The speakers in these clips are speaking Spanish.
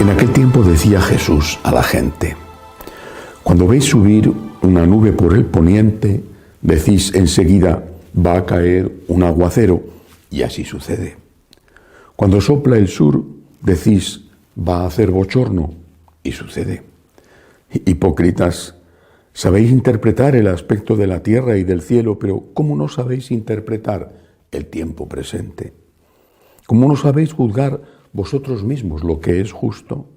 En aquel tiempo decía Jesús a la gente: cuando veis subir una nube por el poniente, decís enseguida: va a caer un aguacero, y así sucede. Cuando sopla el sur, decís: va a hacer bochorno, y sucede. Hipócritas, sabéis interpretar el aspecto de la tierra y del cielo, pero ¿cómo no sabéis interpretar el tiempo presente? ¿Cómo no sabéis juzgar vosotros mismos lo que es justo?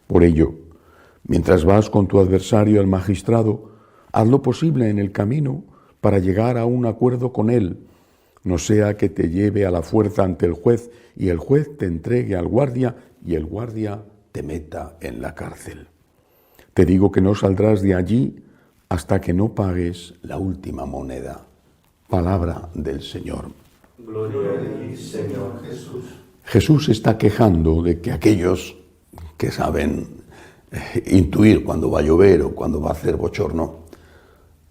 Por ello, mientras vas con tu adversario al magistrado, haz lo posible en el camino para llegar a un acuerdo con él, no sea que te lleve a la fuerza ante el juez y el juez te entregue al guardia y el guardia te meta en la cárcel. Te digo que no saldrás de allí hasta que no pagues la última moneda. Palabra del Señor. Gloria a ti, Señor Jesús. Jesús está quejando de que aquellos que saben intuir cuando va a llover o cuando va a hacer bochorno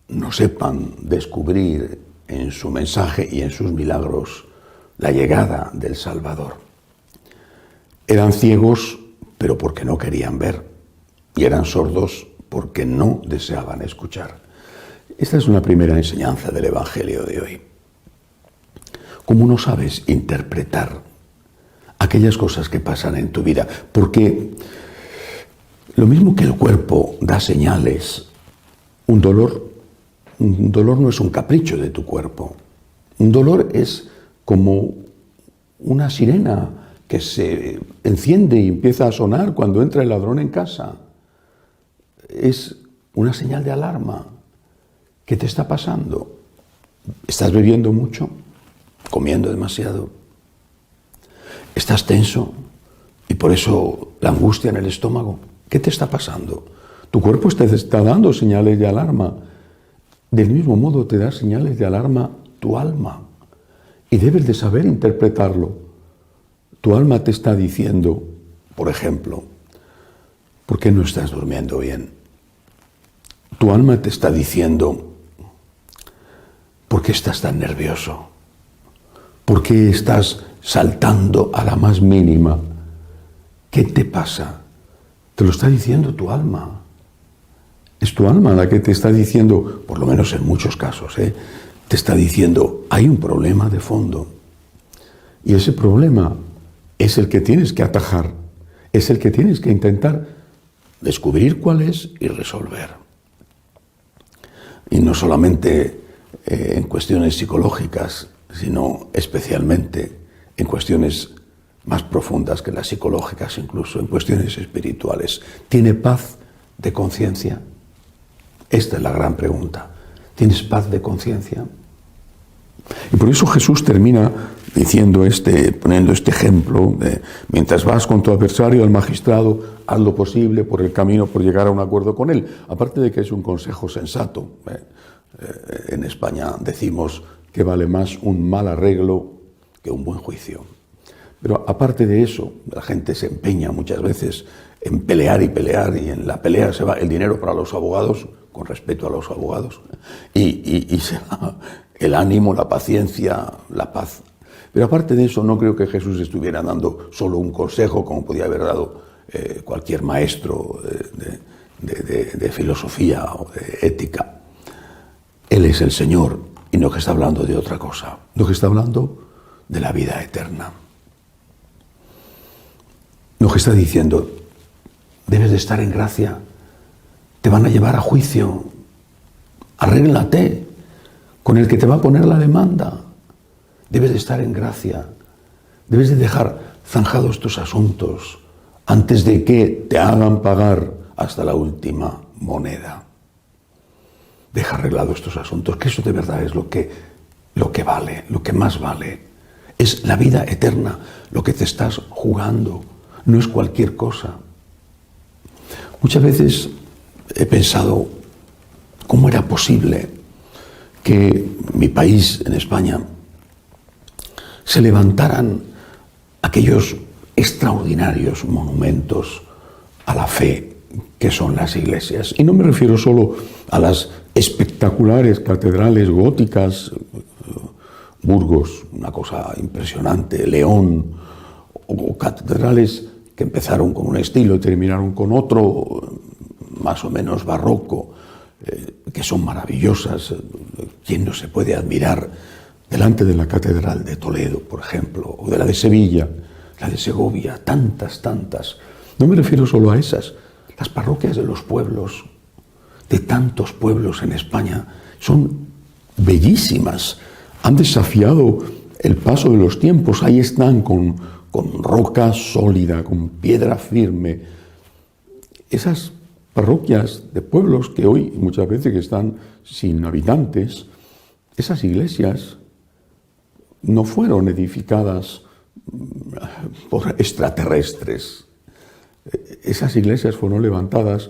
no sepan descubrir en su mensaje y en sus milagros la llegada del Salvador. Eran ciegos, pero porque no querían ver, y eran sordos porque no deseaban escuchar. Esta es una primera enseñanza del Evangelio de hoy. ¿Cómo no sabes interpretar aquellas cosas que pasan en tu vida? Porque lo mismo que el cuerpo da señales, un dolor no es un capricho de tu cuerpo. Un dolor es como una sirena que se enciende y empieza a sonar cuando entra el ladrón en casa. Es una señal de alarma. ¿Qué te está pasando? ¿Estás bebiendo mucho? ¿Comiendo demasiado? ¿Estás tenso? Y por eso la angustia en el estómago. ¿Qué te está pasando? Tu cuerpo te está dando señales de alarma. Del mismo modo te da señales de alarma tu alma. Y debes de saber interpretarlo. Tu alma te está diciendo, por ejemplo, ¿por qué no estás durmiendo bien? Tu alma te está diciendo, ¿por qué estás tan nervioso? ¿Por qué estás saltando a la más mínima? ¿Qué te pasa? Te lo está diciendo tu alma. Es tu alma la que te está diciendo, por lo menos en muchos casos, te está diciendo, hay un problema de fondo. Y ese problema es el que tienes que atajar, es el que tienes que intentar descubrir cuál es y resolver. Y no solamente en cuestiones psicológicas, sino especialmente en cuestiones más profundas que las psicológicas, incluso en cuestiones espirituales. ¿Tiene paz de conciencia? Esta es la gran pregunta. ¿Tienes paz de conciencia? Y por eso Jesús termina diciendo poniendo este ejemplo de, mientras vas con tu adversario al magistrado, haz lo posible por el camino por llegar a un acuerdo con él. Aparte de que es un consejo sensato. En España decimos que vale más un mal arreglo que un buen juicio. Pero aparte de eso, la gente se empeña muchas veces en pelear, y en la pelea se va el dinero para los abogados, con respeto a los abogados, y se va el ánimo, la paciencia, la paz. Pero aparte de eso, no creo que Jesús estuviera dando solo un consejo, como podía haber dado cualquier maestro de filosofía o de ética. Él es el Señor, y no que está hablando de otra cosa, no que está hablando de la vida eterna. No que está diciendo, debes de estar en gracia, te van a llevar a juicio, arréglate con el que te va a poner la demanda. Debes de estar en gracia, debes de dejar zanjados tus asuntos antes de que te hagan pagar hasta la última moneda. Deja arreglados estos asuntos, que eso de verdad es lo que vale, lo que más vale. Es la vida eterna, lo que te estás jugando, no es cualquier cosa. Muchas veces he pensado cómo era posible que mi país, en España, se levantaran aquellos extraordinarios monumentos a la fe que son las iglesias. Y no me refiero solo a las espectaculares catedrales góticas, Burgos, una cosa impresionante, León, o catedrales que empezaron con un estilo y terminaron con otro, más o menos barroco, que son maravillosas. ¿Quién no se puede admirar delante de la Catedral de Toledo, por ejemplo, o de la de Sevilla, la de Segovia, tantas, tantas? No me refiero solo a esas. Las parroquias de los pueblos, de tantos pueblos en España, son bellísimas. Han desafiado el paso de los tiempos. Ahí están con roca sólida, con piedra firme. Esas parroquias de pueblos que hoy muchas veces están sin habitantes, esas iglesias no fueron edificadas por extraterrestres. Esas iglesias fueron levantadas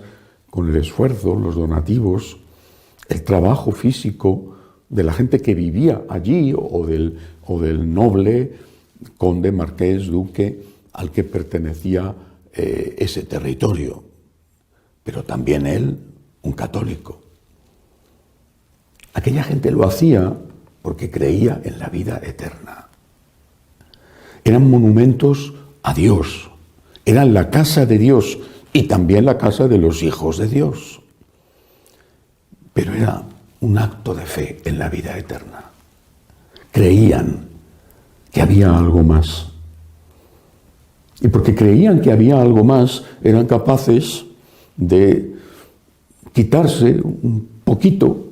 con el esfuerzo, los donativos, el trabajo físico de la gente que vivía allí o del noble, conde, marqués, duque, al que pertenecía ese territorio. Pero también él, un católico. Aquella gente lo hacía porque creía en la vida eterna. Eran monumentos a Dios, eran la casa de Dios y también la casa de los hijos de Dios. Pero era un acto de fe en la vida eterna. Creían que había algo más. Y porque creían que había algo más, eran capaces de quitarse un poquito,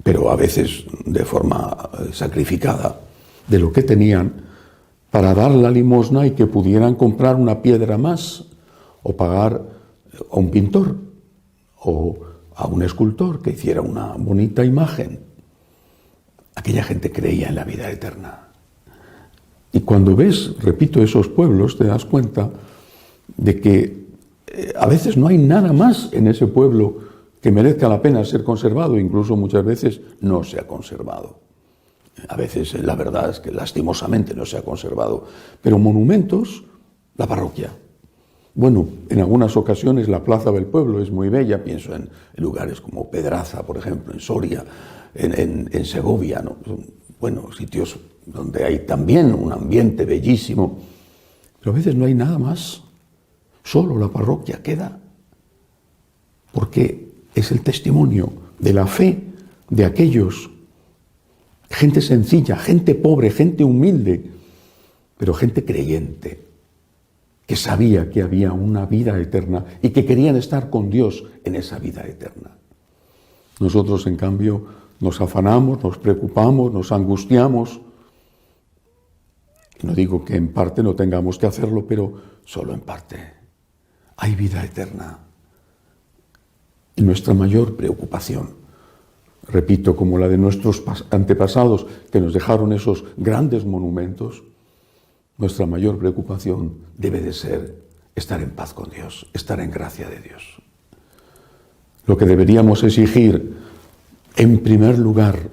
pero a veces de forma sacrificada, de lo que tenían para dar la limosna y que pudieran comprar una piedra más o pagar a un pintor o a un escultor que hiciera una bonita imagen. Aquella gente creía en la vida eterna. Y cuando ves, repito, esos pueblos, te das cuenta de que a veces no hay nada más en ese pueblo que merezca la pena ser conservado, incluso muchas veces no se ha conservado. A veces la verdad es que lastimosamente no se ha conservado. Pero monumentos, la parroquia. Bueno, en algunas ocasiones la plaza del pueblo es muy bella, pienso en lugares como Pedraza, por ejemplo, en Soria, en Segovia, ¿no? Bueno, sitios donde hay también un ambiente bellísimo, pero a veces no hay nada más, solo la parroquia queda, porque es el testimonio de la fe de aquellos, gente sencilla, gente pobre, gente humilde, pero gente creyente, que sabía que había una vida eterna y que querían estar con Dios en esa vida eterna. Nosotros, en cambio, nos afanamos, nos preocupamos, nos angustiamos. Y no digo que en parte no tengamos que hacerlo, pero solo en parte. Hay vida eterna. Y nuestra mayor preocupación, repito, como la de nuestros antepasados que nos dejaron esos grandes monumentos, nuestra mayor preocupación debe de ser estar en paz con Dios, estar en gracia de Dios. Lo que deberíamos exigir, en primer lugar,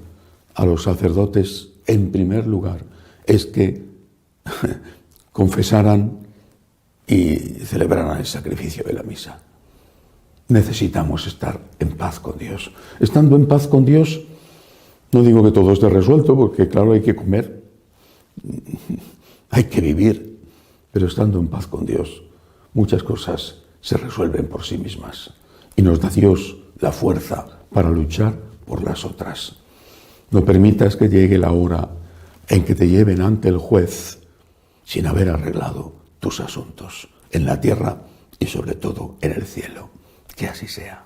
a los sacerdotes, en primer lugar, es que confesaran y celebraran el sacrificio de la misa. Necesitamos estar en paz con Dios. Estando en paz con Dios, no digo que todo esté resuelto, porque claro, hay que comer, hay que vivir, pero estando en paz con Dios, muchas cosas se resuelven por sí mismas. Y nos da Dios la fuerza para luchar por las otras. No permitas que llegue la hora en que te lleven ante el juez sin haber arreglado tus asuntos en la tierra y sobre todo en el cielo. Que así sea.